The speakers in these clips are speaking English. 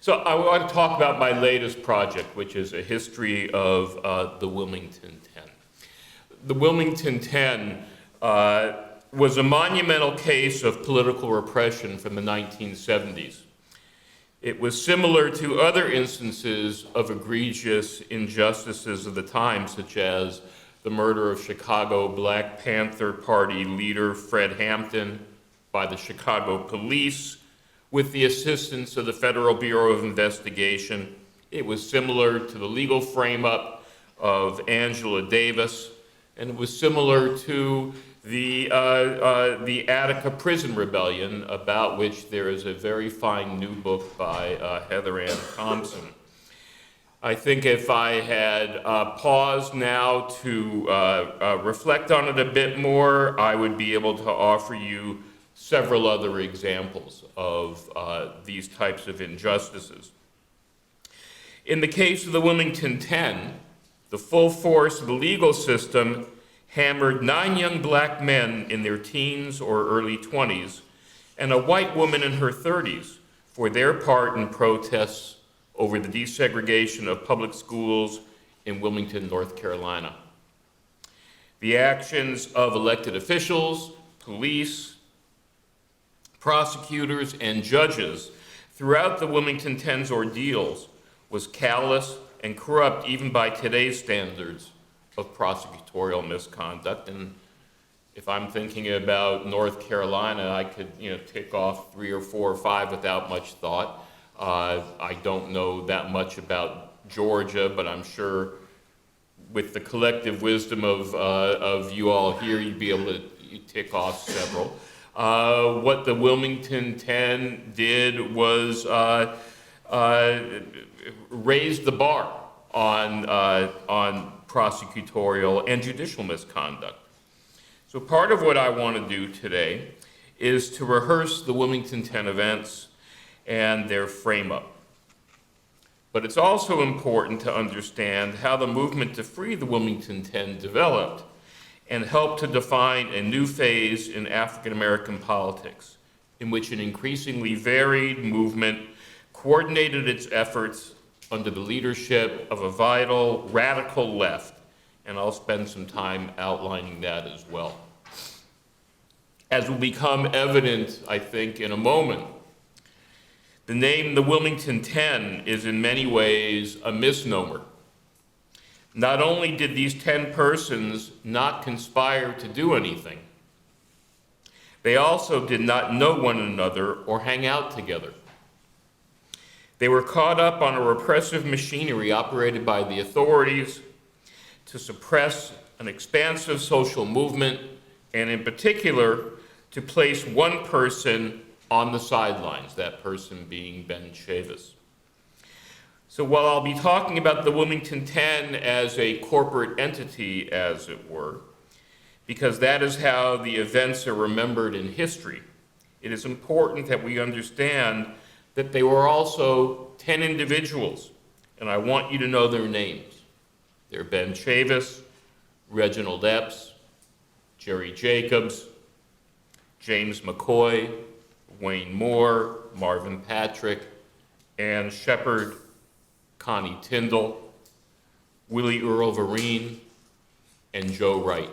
So I want to talk about my latest project, which is a history of the Wilmington Ten. The Wilmington Ten was a monumental case of political repression from the 1970s. It was similar to other instances of egregious injustices of the time, such as the murder of Chicago Black Panther Party leader Fred Hampton by the Chicago police with the assistance of the Federal Bureau of Investigation. It was similar to the legal frame-up of Angela Davis, and it was similar to the Attica Prison Rebellion, about which there is a very fine new book by Heather Ann Thompson. I think if I had paused now to reflect on it a bit more, I would be able to offer you several other examples of these types of injustices. In the case of the Wilmington Ten, the full force of the legal system hammered 9 young black men in their teens or early 20s and a white woman in her 30s for their part in protests over the desegregation of public schools in Wilmington, North Carolina. The actions of elected officials, police, prosecutors, and judges throughout the Wilmington Ten's ordeals was callous and corrupt even by today's standards of prosecutorial misconduct. And if I'm thinking about North Carolina, I could tick off 3 or 4 or 5 without much thought. I don't know that much about Georgia, but I'm sure with the collective wisdom of you all here, you'd be able to tick off several. What the Wilmington Ten did was raise the bar on prosecutorial and judicial misconduct. So part of what I want to do today is to rehearse the Wilmington Ten events and their frame-up. But it's also important to understand how the movement to free the Wilmington Ten developed and helped to define a new phase in African American politics, in which an increasingly varied movement coordinated its efforts under the leadership of a vital, radical left, and I'll spend some time outlining that as well. As will become evident, I think, in a moment, the name the Wilmington Ten is in many ways a misnomer. Not only did these 10 persons not conspire to do anything, they also did not know one another or hang out together. They were caught up on a repressive machinery operated by the authorities to suppress an expansive social movement, and in particular, to place one person on the sidelines, that person being Ben Chavis. So while I'll be talking about the Wilmington Ten as a corporate entity, as it were, because that is how the events are remembered in history, it is important that we understand that they were also 10 individuals, and I want you to know their names. They're Ben Chavis, Reginald Epps, Jerry Jacobs, James McCoy, Wayne Moore, Marvin Patrick, Ann Shepard, Connie Tindall, Willie Earl Vereen, and Joe Wright.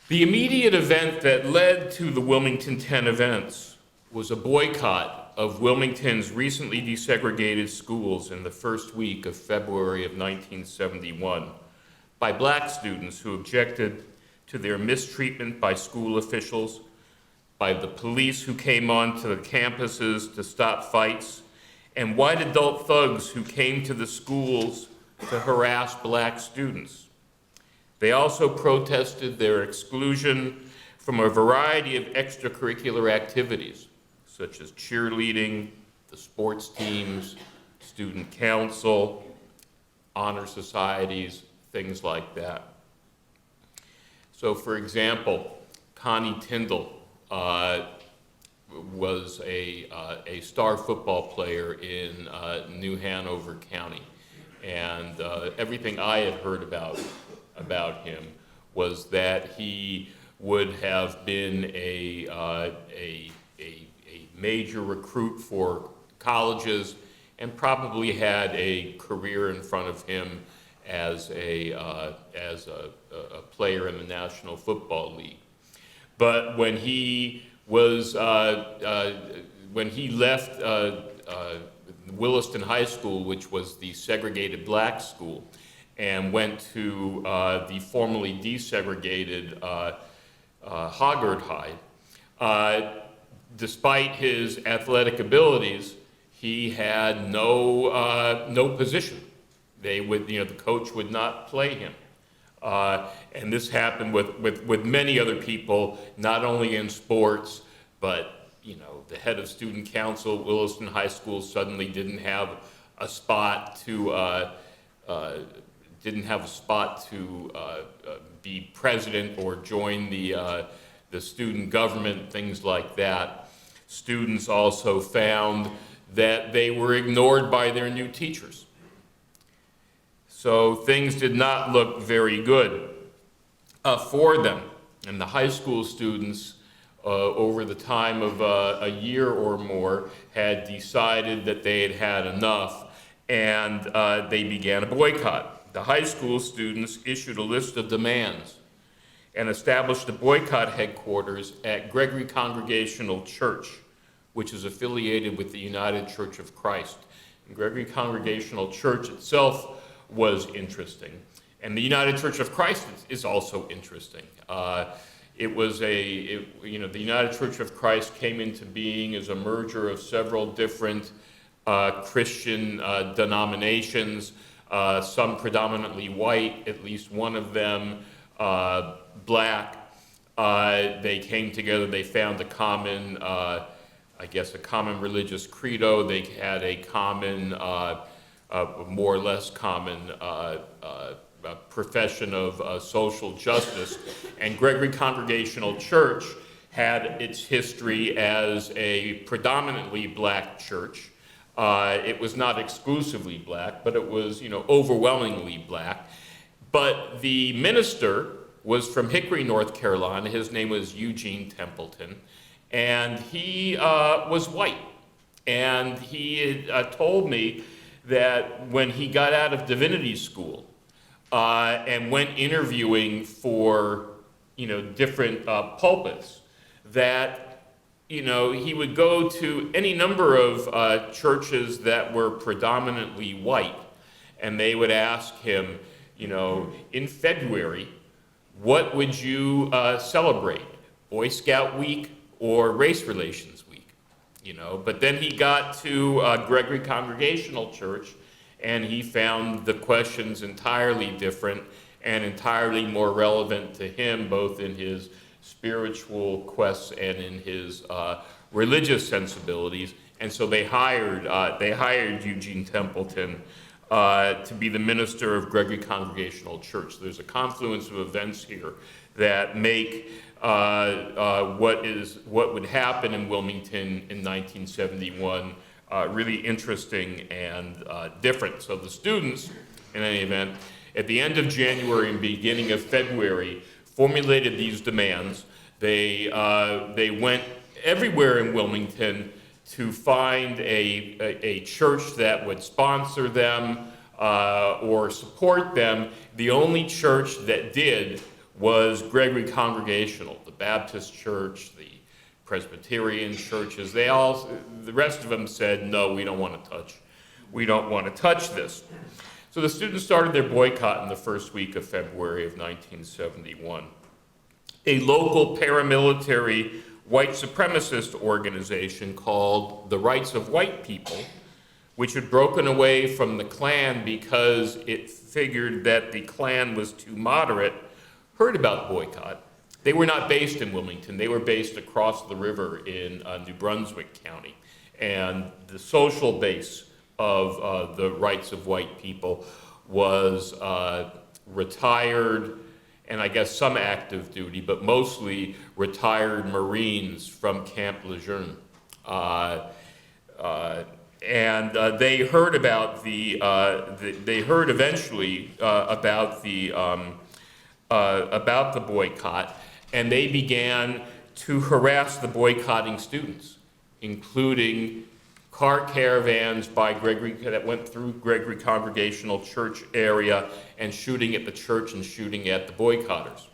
The immediate event that led to the Wilmington Ten events was a boycott of Wilmington's recently desegregated schools in the first week of February of 1971 by black students who objected to their mistreatment by school officials, by the police who came onto the campuses to stop fights, and white adult thugs who came to the schools to harass black students. They also protested their exclusion from a variety of extracurricular activities, such as cheerleading, the sports teams, student council, honor societies, things like that. So for example, Connie Tindall was a star football player in New Hanover County. And everything I had heard about him was that he would have been a major recruit for colleges, and probably had a career in front of him as a player in the National Football League. But when he was when he left Williston High School, which was the segregated black school, and went to the formerly desegregated Hoggard High, despite his athletic abilities, he had no position. They would, the coach would not play him. And this happened with many other people, not only in sports, but the head of student council at Williston High School suddenly didn't have a spot to be president or join the student government, things like that. Students also found that they were ignored by their new teachers. So things did not look very good for them. And the high school students, over the time of a year or more, had decided that they had had enough, and they began a boycott. The high school students issued a list of demands and established a boycott headquarters at Gregory Congregational Church, which is affiliated with the United Church of Christ. And Gregory Congregational Church itself was interesting. And the United Church of Christ is also interesting. The United Church of Christ came into being as a merger of several different Christian denominations, some predominantly white, at least one of them black. They came together, they found a common, a common religious credo. They had a common, more or less common profession of social justice. And Gregory Congregational Church had its history as a predominantly black church. It was not exclusively black, but it was, overwhelmingly black. But the minister was from Hickory, North Carolina. His name was Eugene Templeton, and he was white. And he had told me that when he got out of divinity school and went interviewing for, different pulpits, that, he would go to any number of churches that were predominantly white, and they would ask him, in February, what would you celebrate, Boy Scout Week or Race Relations Week? But then he got to Gregory Congregational Church, and he found the questions entirely different and entirely more relevant to him, both in his spiritual quests and in his religious sensibilities. And so they hired Eugene Templeton to be the minister of Gregory Congregational Church. There's a confluence of events here that make what would happen in Wilmington in 1971 really interesting and different. So the students, in any event, at the end of January and beginning of February, formulated these demands. They went everywhere in Wilmington to find a church that would sponsor them or support them. The only church that did was Gregory Congregational, the Baptist church, the Presbyterian churches. The rest of them said, no, we don't want to touch this. So the students started their boycott in the first week of February of 1971. A local paramilitary white supremacist organization called the Rights of White People, which had broken away from the Klan because it figured that the Klan was too moderate, heard about the boycott. They were not based in Wilmington. They were based across the river in New Brunswick County. And the social base of the Rights of White People was retired, and I guess some active duty, but mostly retired Marines from Camp Lejeune. And they heard about they heard eventually about the boycott, and they began to harass the boycotting students. including car caravans by Gregory that went through Gregory Congregational Church area and shooting at the church and shooting at the boycotters.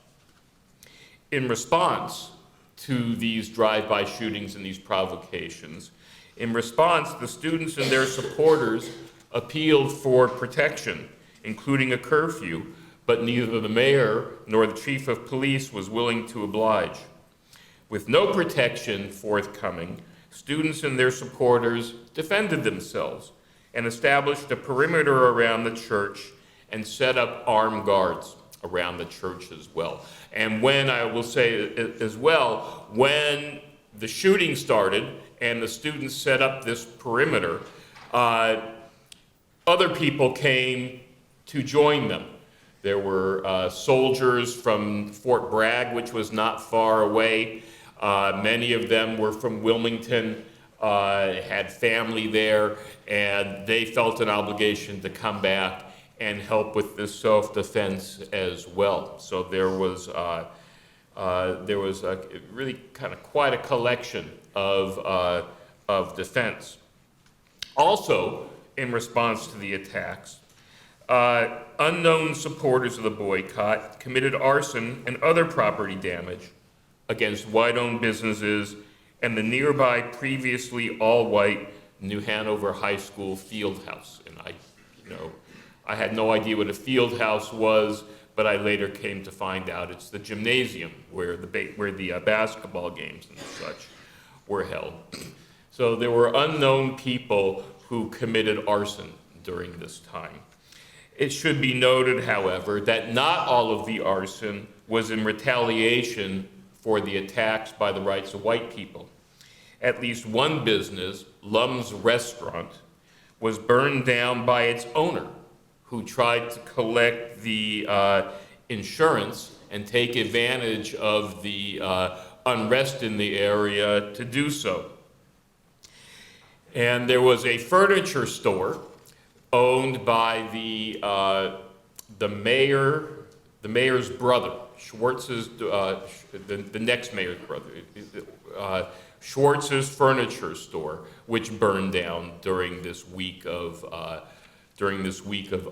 In response to these drive-by shootings and these provocations, the students and their supporters appealed for protection, including a curfew, but neither the mayor nor the chief of police was willing to oblige. With no protection forthcoming, students and their supporters defended themselves and established a perimeter around the church and set up armed guards around the church as well. And when, I will say as well, when the shooting started and the students set up this perimeter, other people came to join them. There were soldiers from Fort Bragg, which was not far away. Many of them were from Wilmington, had family there, and they felt an obligation to come back and help with this self-defense as well. So there was really kind of quite a collection of defense. Also, in response to the attacks, unknown supporters of the boycott committed arson and other property damage against white-owned businesses and the nearby previously all-white New Hanover High School field house. And I had no idea what a field house was, but I later came to find out it's the gymnasium where the basketball games and such were held. So there were unknown people who committed arson during this time. It should be noted, however, that not all of the arson was in retaliation for the attacks by the rights of white people. At least one business, Lum's Restaurant, was burned down by its owner, who tried to collect the insurance and take advantage of the unrest in the area to do so. And there was a furniture store owned by the mayor's brother, Schwartz's, the next mayor's brother, Schwartz's furniture store, which burned down during this week of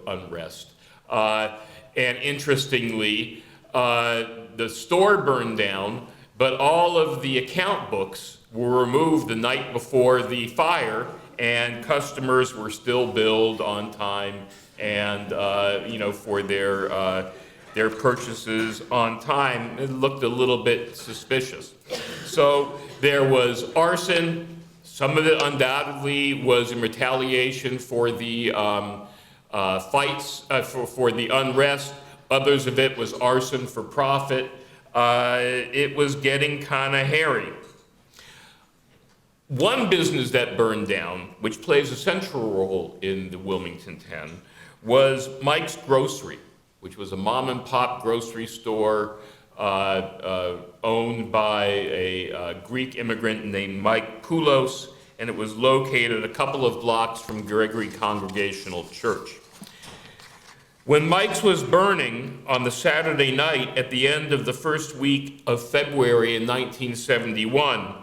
unrest. And interestingly, the store burned down, but all of the account books were removed the night before the fire, and customers were still billed on time and for their purchases on time. It looked a little bit suspicious. So there was arson. Some of it undoubtedly was in retaliation for the fights, for the unrest. Others of it was arson for profit. It was getting kind of hairy. One business that burned down, which plays a central role in the Wilmington Ten, was Mike's Grocery, which was a mom and pop grocery store owned by a Greek immigrant named Mike Poulos, and it was located a couple of blocks from Gregory Congregational Church. When Mike's was burning on the Saturday night at the end of the first week of February in 1971,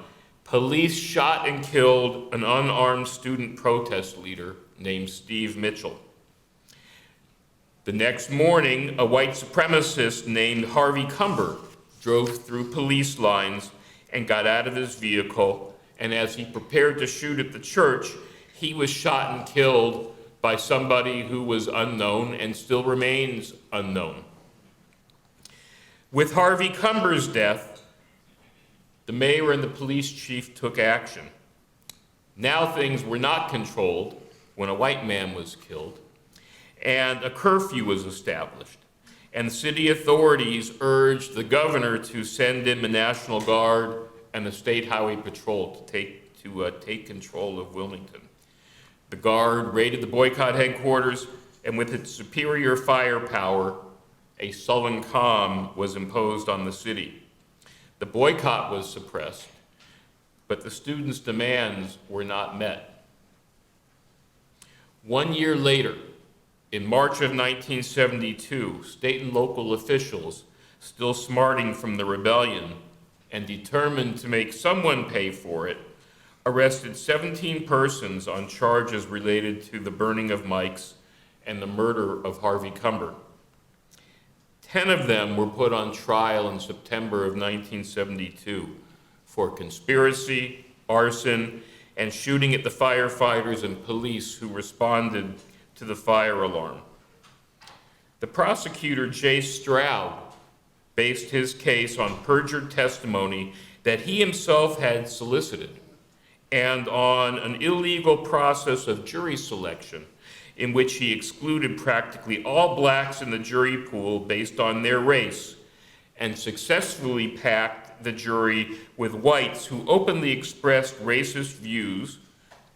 police shot and killed an unarmed student protest leader named Steve Mitchell. The next morning, a white supremacist named Harvey Cumber drove through police lines and got out of his vehicle, and as he prepared to shoot at the church, he was shot and killed by somebody who was unknown and still remains unknown. With Harvey Cumber's death, the mayor and the police chief took action. Now things were not controlled when a white man was killed, and a curfew was established. And city authorities urged the governor to send in the National Guard and the State Highway Patrol to take control of Wilmington. The Guard raided the boycott headquarters, and with its superior firepower, a sullen calm was imposed on the city. The boycott was suppressed, but the students' demands were not met. 1 year later, in March of 1972, state and local officials, still smarting from the rebellion and determined to make someone pay for it, arrested 17 persons on charges related to the burning of Mike's and the murder of Harvey Cumber. 10 of them were put on trial in September of 1972 for conspiracy, arson, and shooting at the firefighters and police who responded to the fire alarm. The prosecutor, Jay Stroud, based his case on perjured testimony that he himself had solicited and on an illegal process of jury selection in which he excluded practically all blacks in the jury pool based on their race and successfully packed the jury with whites who openly expressed racist views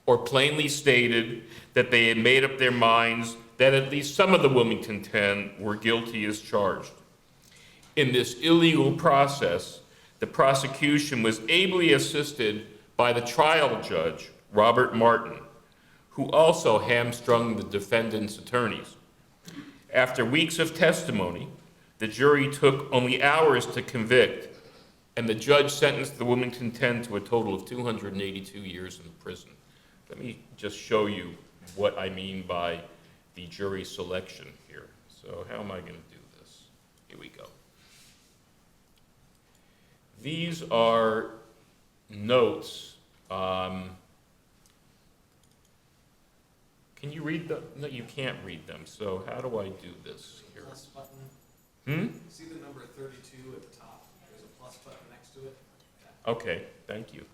or plainly stated that they had made up their minds that at least some of the Wilmington Ten were guilty as charged. In this illegal process, the prosecution was ably assisted by the trial judge, Robert Martin, who also hamstrung the defendant's attorneys. After weeks of testimony, the jury took only hours to convict, and the judge sentenced the Wilmington Ten to a total of 282 years in prison. Let me just show you what I mean by the jury selection here. So how am I going to do this? Here we go. These are notes. Can you read them? No, you can't read them. So how do I do this here? Plus button. See the number 32 at the top? There's a plus button next to it. Yeah. Okay, thank you.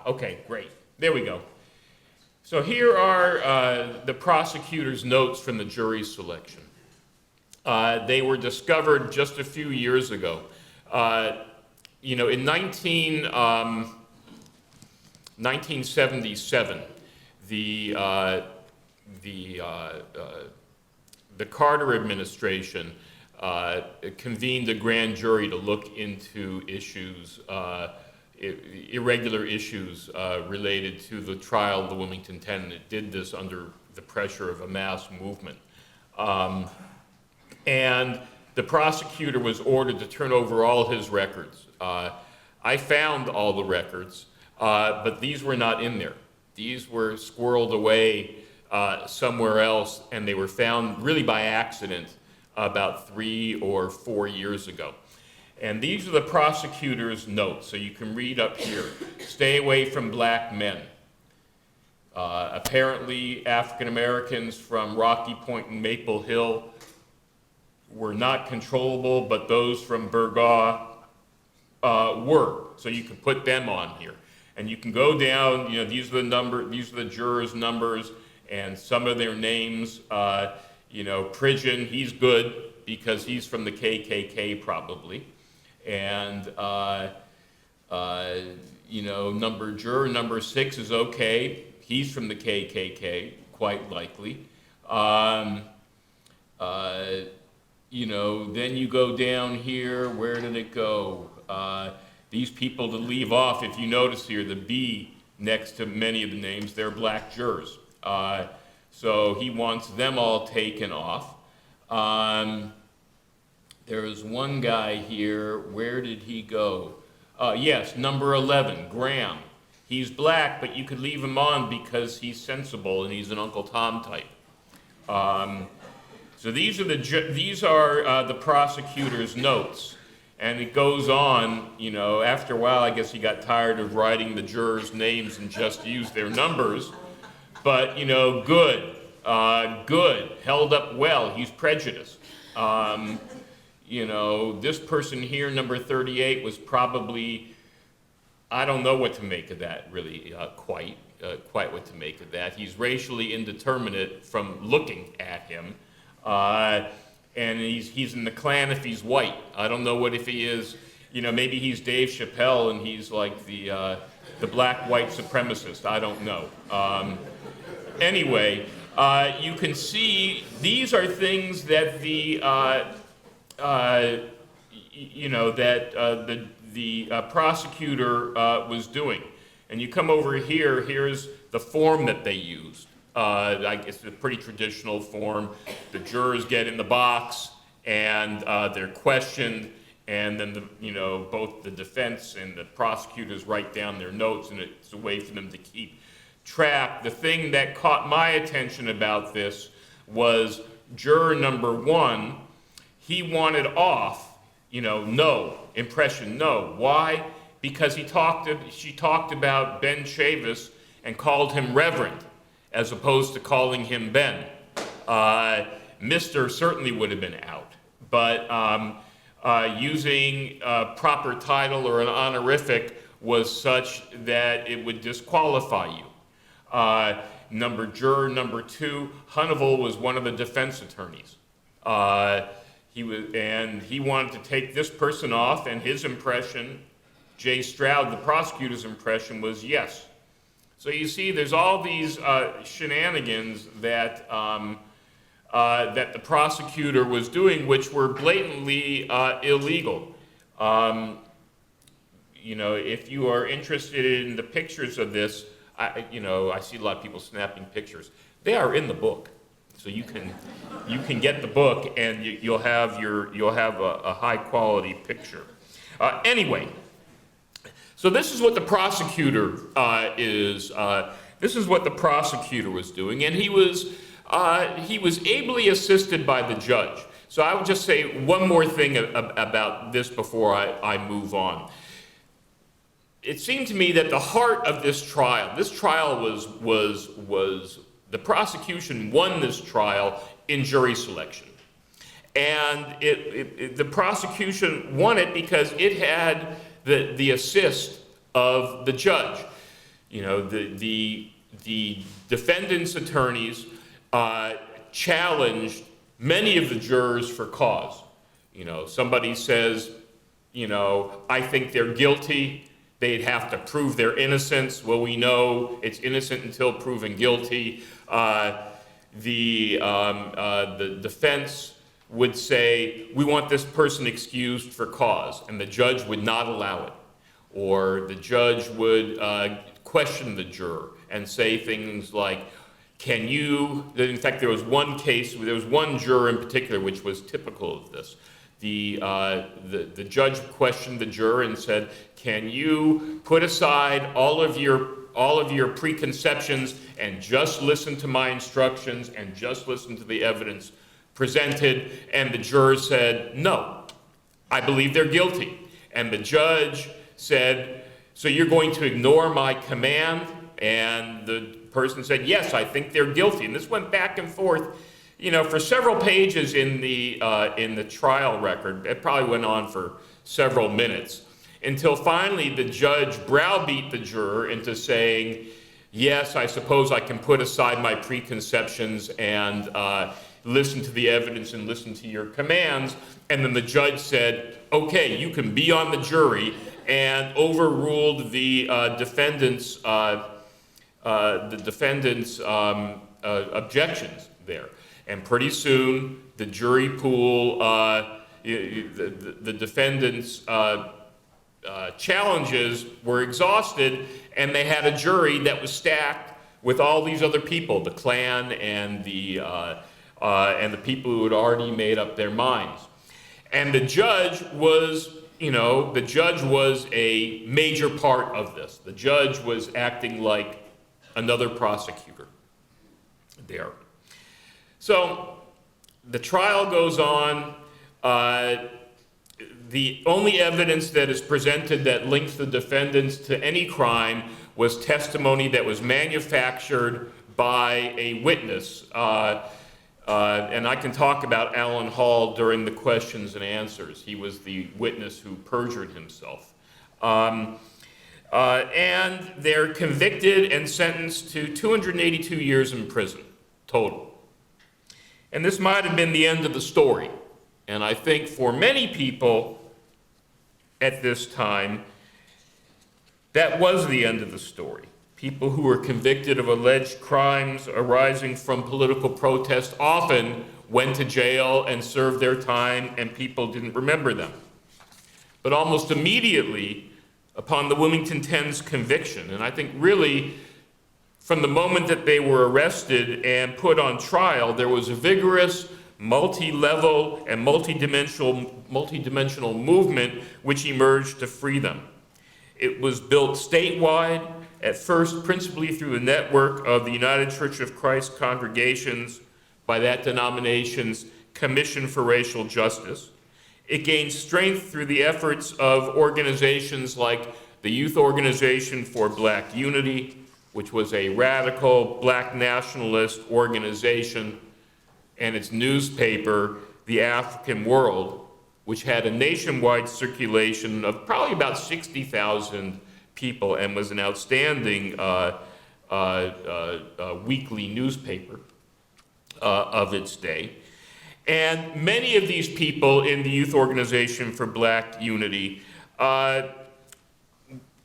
Okay, great. There we go. So here are the prosecutor's notes from the jury selection. They were discovered just a few years ago. In 1977, the Carter administration convened a grand jury to look into issues, irregular issues related to the trial of the Wilmington Ten, and it did this under the pressure of a mass movement. And the prosecutor was ordered to turn over all his records. I found all the records, but these were not in there. These were squirreled away somewhere else, and they were found really by accident about 3 or 4 years ago. And these are the prosecutor's notes, so you can read up here. Stay away from black men. Apparently, African Americans from Rocky Point and Maple Hill were not controllable, but those from Burgaw were. So you can put them on here. And you can go down, these are the jurors' numbers and some of their names. Pridgeon, he's good because he's from the KKK probably. And, juror number 6 is okay. He's from the KKK, quite likely. Then you go down here, where did it go? These people to leave off, if you notice here, the B next to many of the names, they're black jurors. So he wants them all taken off. There's one guy here, where did he go? Yes, number 11, Graham. He's black, but you could leave him on because he's sensible and he's an Uncle Tom type. So these are the prosecutor's notes, and it goes on. After a while, I guess he got tired of writing the jurors' names and just used their numbers. But good, held up well. He's prejudiced. This person here, number 38, was probably, I don't know what to make of that, really, quite what to make of that. He's racially indeterminate from looking at him. And he's in the Klan if he's white. I don't know what if he is, maybe he's Dave Chappelle and he's like the black white supremacist. I don't know. Anyway, you can see these are things that the prosecutor was doing. And you come over here, here's the form that they used. It's a pretty traditional form. The jurors get in the box and they're questioned, and then both the defense and the prosecutors write down their notes, and it's a way for them to keep track. The thing that caught my attention about this was juror number 1. He wanted off, no, impression no. Why? Because she talked about Ben Chavis and called him Reverend, as opposed to calling him Ben. Mr. certainly would have been out, but using a proper title or an honorific was such that it would disqualify you. Juror number 2, Hunneville was one of the defense attorneys. He wanted to take this person off, and his impression, Jay Stroud, the prosecutor's impression, was yes. So you see, there's all these shenanigans that that the prosecutor was doing, which were blatantly illegal. If you are interested in the pictures of this, I see a lot of people snapping pictures. They are in the book, so you can get the book, and you'll have a high quality picture. Anyway, so this is what the prosecutor This is what the prosecutor was doing, and he was ably assisted by the judge. So I would just say one more thing about this before I move on. It seemed to me that the heart of this trial was the prosecution won this trial in jury selection. And the prosecution won it because it had the assist of the judge. The defendant's attorneys challenged many of the jurors for cause. Somebody says, I think they're guilty. They'd have to prove their innocence. Well, we know it's innocent until proven guilty. The defense would say, we want this person excused for cause, and the judge would not allow it. Or the judge would question the juror and say things like, in fact, there was one juror in particular which was typical of this. The judge questioned the juror and said, can you put aside all of your preconceptions and just listen to my instructions and just listen to the evidence presented? And the juror said, no, I believe they're guilty. And the judge said, so you're going to ignore my command? And the person said, yes, I think they're guilty. And this went back and forth, for several pages in the trial record. It probably went on for several minutes, until finally the judge browbeat the juror into saying, yes, I suppose I can put aside my preconceptions and listen to the evidence and listen to your commands. And then the judge said, okay, you can be on the jury, and overruled the defendant's objections there. And pretty soon, the jury pool, the defendant's challenges were exhausted, and they had a jury that was stacked with all these other people, the Klan and the people who had already made up their minds. And the judge was a major part of this. The judge was acting like another prosecutor there. So the trial goes on. The only evidence that is presented that links the defendants to any crime was testimony that was manufactured by a witness. And I can talk about Alan Hall during the questions and answers. He was the witness who perjured himself. And they're convicted and sentenced to 282 years in prison, total. And this might have been the end of the story. And I think for many people at this time, that was the end of the story. People who were convicted of alleged crimes arising from political protest often went to jail and served their time, and people didn't remember them. But almost immediately, upon the Wilmington Ten's conviction, and I think really From the moment that they were arrested and put on trial, there was a vigorous, multi-level and multi-dimensional movement which emerged to free them. It was built statewide, at first principally through the network of the United Church of Christ congregations by that denomination's Commission for Racial Justice. It gained strength through the efforts of organizations like the Youth Organization for Black Unity, which was a radical black nationalist organization, and its newspaper, The African World, which had a nationwide circulation of probably about 60,000 people and was an outstanding weekly newspaper of its day. And many of these people in the Youth Organization for Black Unity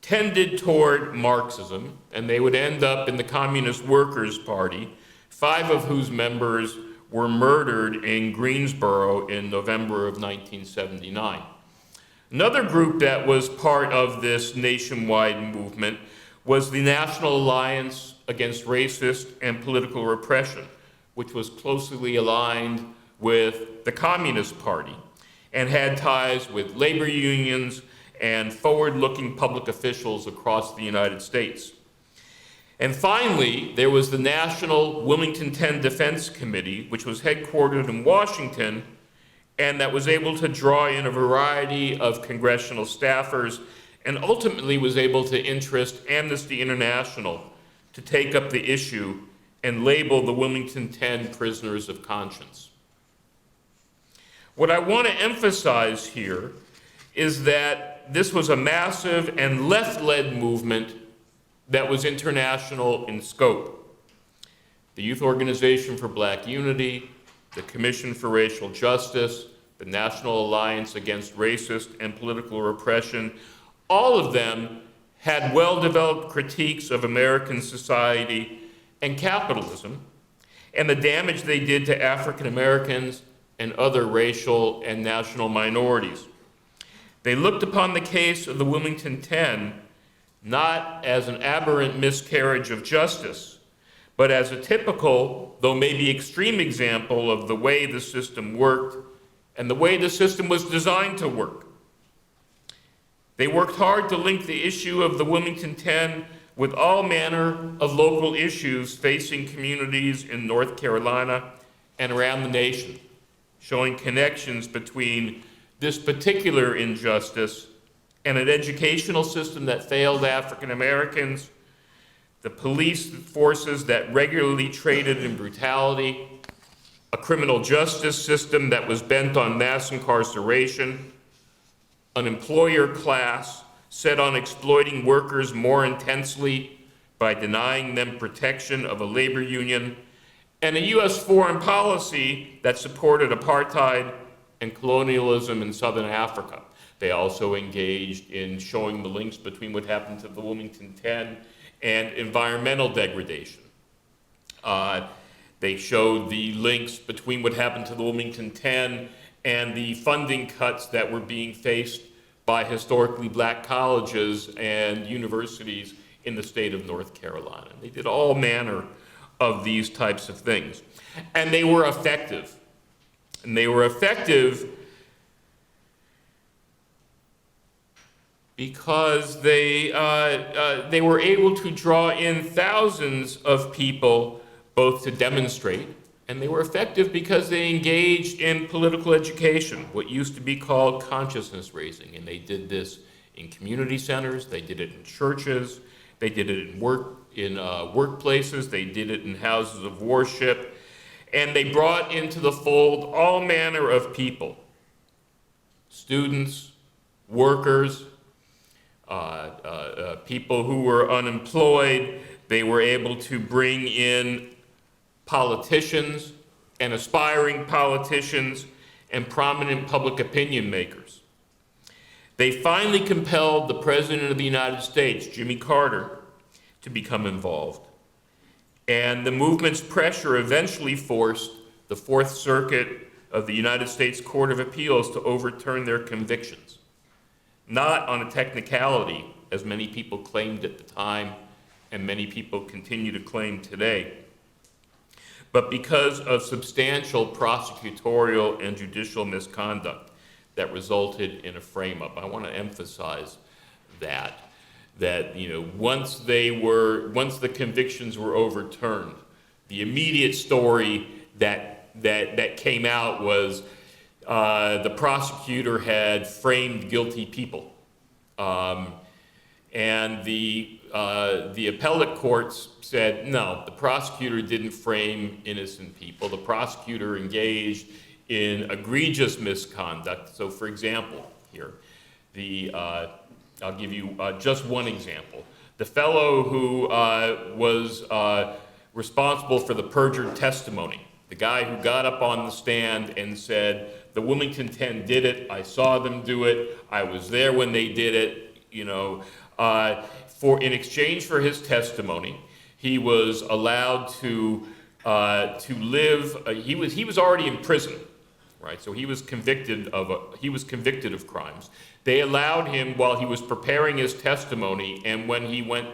tended toward Marxism, and they would end up in the Communist Workers' Party, 5 of whose members were murdered in Greensboro in November of 1979. Another group that was part of this nationwide movement was the National Alliance Against Racist and Political Repression, which was closely aligned with the Communist Party and had ties with labor unions and forward-looking public officials across the United States. And finally, there was the National Wilmington Ten Defense Committee, which was headquartered in Washington, and that was able to draw in a variety of congressional staffers, and ultimately was able to interest Amnesty International to take up the issue and label the Wilmington Ten prisoners of conscience. What I want to emphasize here is that this was a massive and left-led movement that was international in scope. The Youth Organization for Black Unity, the Commission for Racial Justice, the National Alliance Against Racist and Political Repression, all of them had well-developed critiques of American society and capitalism, and the damage they did to African Americans and other racial and national minorities. They looked upon the case of the Wilmington Ten not as an aberrant miscarriage of justice, but as a typical, though maybe extreme example of the way the system worked and the way the system was designed to work. They worked hard to link the issue of the Wilmington Ten with all manner of local issues facing communities in North Carolina and around the nation, showing connections between this particular injustice and an educational system that failed African Americans, the police forces that regularly traded in brutality, a criminal justice system that was bent on mass incarceration, an employer class set on exploiting workers more intensely by denying them protection of a labor union, and a U.S. foreign policy that supported apartheid and colonialism in Southern Africa. They also engaged in showing the links between what happened to the Wilmington Ten and environmental degradation. They showed the links between what happened to the Wilmington Ten and the funding cuts that were being faced by historically black colleges and universities in the state of North Carolina. They did all manner of these types of things. And they were effective. And they were effective because they were able to draw in thousands of people both to demonstrate, and they were effective because they engaged in political education, what used to be called consciousness raising, and they did this in community centers, they did it in churches, they did it in workplaces, they did it in houses of worship, and they brought into the fold all manner of people, students, workers, people who were unemployed. They were able to bring in politicians and aspiring politicians and prominent public opinion makers. They finally compelled the President of the United States, Jimmy Carter, to become involved. And the movement's pressure eventually forced the Fourth Circuit of the United States Court of Appeals to overturn their convictions, not on a technicality, as many people claimed at the time, and many people continue to claim today, but because of substantial prosecutorial and judicial misconduct that resulted in a frame-up. I want to emphasize that once the convictions were overturned, the immediate story that came out was the prosecutor had framed guilty people, and the appellate courts said no, the prosecutor didn't frame innocent people. The prosecutor engaged in egregious misconduct. So, for example, here, I'll give you just one example. The fellow who was responsible for the perjured testimony, the guy who got up on the stand and said, the Wilmington Ten did it, I saw them do it, I was there when they did it, in exchange for his testimony, he was allowed to live, he was already in prison, right? So he was convicted of crimes. They allowed him, while he was preparing his testimony and when he went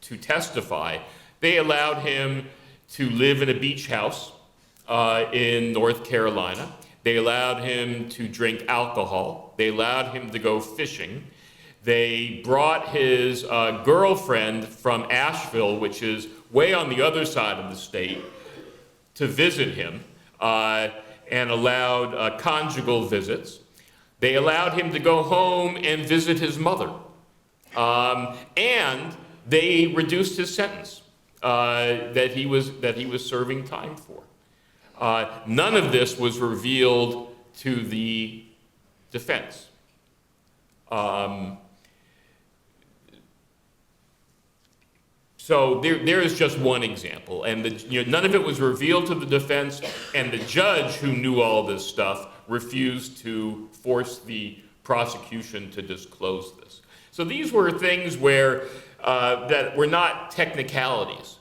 to testify, they allowed him to live in a beach house in North Carolina. They allowed him to drink alcohol. They allowed him to go fishing. They brought his girlfriend from Asheville, which is way on the other side of the state, to visit him and allowed conjugal visits. They allowed him to go home and visit his mother. And they reduced his sentence that he was serving time for. None of this was revealed to the defense. So there is just one example, and none of it was revealed to the defense, and the judge who knew all this stuff refused to force the prosecution to disclose this. So these were things where that were not technicalities.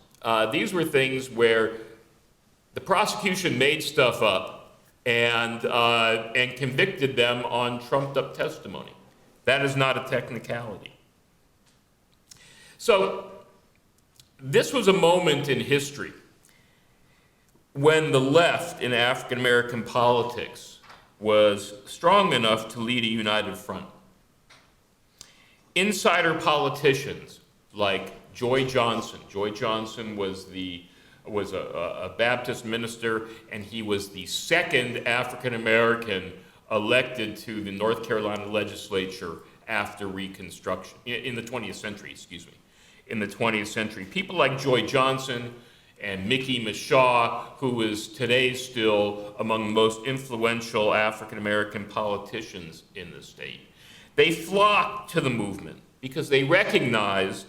These were things where the prosecution made stuff up and convicted them on trumped-up testimony. That is not a technicality. So this was a moment in history when the left in African American politics was strong enough to lead a united front. Insider politicians like Joy Johnson. Joy Johnson was a Baptist minister, and he was the second African American elected to the North Carolina legislature after Reconstruction, in the 20th century, in the 20th century. People like Joy Johnson and Mickey Mishaw, who is today still among the most influential African American politicians in the state. They flocked to the movement because they recognized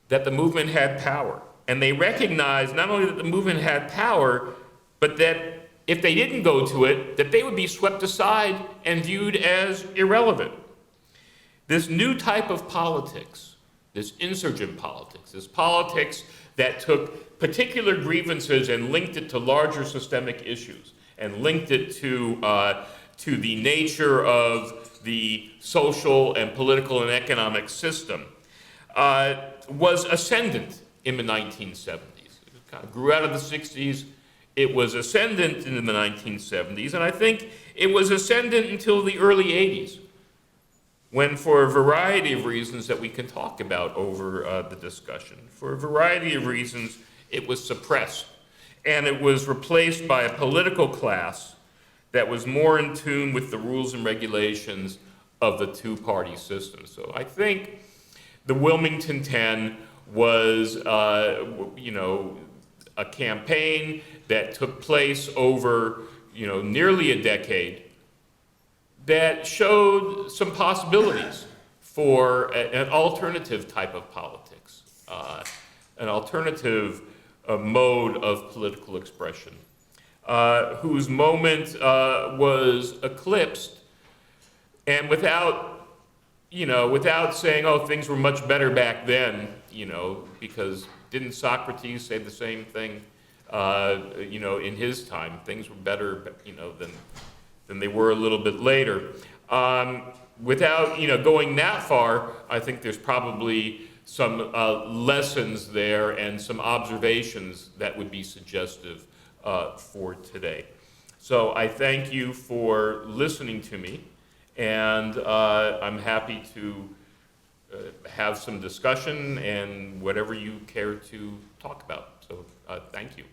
that the movement had power. And they recognized not only that the movement had power, but that if they didn't go to it, that they would be swept aside and viewed as irrelevant. This new type of politics, this insurgent politics, this politics that took particular grievances and linked it to larger systemic issues, and linked it to the nature of the social and political and economic system, was ascendant in the 1970s. It kind of grew out of the 60s. It was ascendant in the 1970s, and I think it was ascendant until the early 80s, when, for a variety of reasons that we can talk about over the discussion, for a variety of reasons, it was suppressed. And it was replaced by a political class that was more in tune with the rules and regulations of the two-party system. So I think the Wilmington Ten was, a campaign that took place over, nearly a decade that showed some possibilities for an alternative type of politics, an alternative mode of political expression, whose moment was eclipsed, and without saying, oh, things were much better back then, because didn't Socrates say the same thing, in his time? Things were better, than they were a little bit later. without, going that far, I think there's probably some lessons there and some observations that would be suggestive for today. So I thank you for listening to me, and I'm happy to have some discussion and whatever you care to talk about. So thank you.